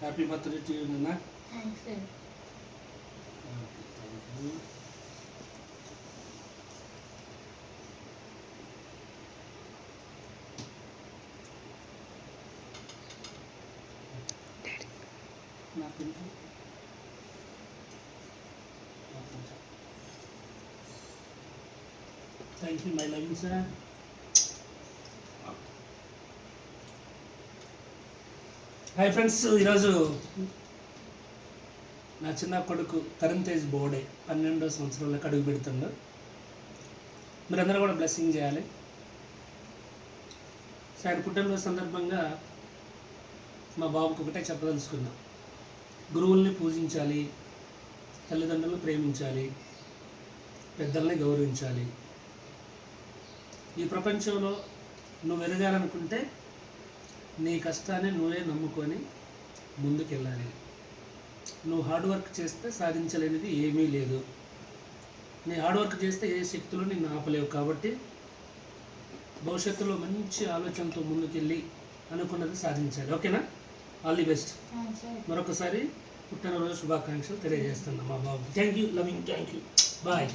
Happy birthday to you నాన్న. Thanks sir. Thank you my loving sir. Hi friends, ఈరోజు నా చిన్న కొడుకు తరుణ్ తేజ్ బర్త్డే 12వ సంవత్సరంలోకి అడుగు పెడుతుండు. మీరందరూ కూడా బ్లెస్సింగ్ చేయాలి. సో ఆయన పుట్టినరోజు సందర్భంగా మా బాబుకి ఒకటే చెప్పదలుచుకున్నా, గురువుల్ని పూజించాలి, తల్లిదండ్రులను ప్రేమించాలి, పెద్దల్ని గౌరవించాలి. ఈ ప్రపంచంలో నువ్వు ఎదగాలనుకుంటే నీ కష్టాన్ని నువ్వే నమ్ముకొని ముందుకెళ్ళాలి. నువ్వు హార్డ్ వర్క్ చేస్తే సాధించలేనిది ఏమీ లేదు. నీ హార్డ్ వర్క్ చేస్తే ఏ శక్తులు నిన్ను ఆపలేవు. కాబట్టి భవిష్యత్తులో మంచి ఆలోచనతో ముందుకెళ్ళి అనుకున్నది సాధించాలి. ఓకేనా? All the best. మరొకసారి పుట్టినరోజు శుభాకాంక్షలు తెలియజేస్తున్నా మా బాబు. Thank you loving. Thank you. Bye.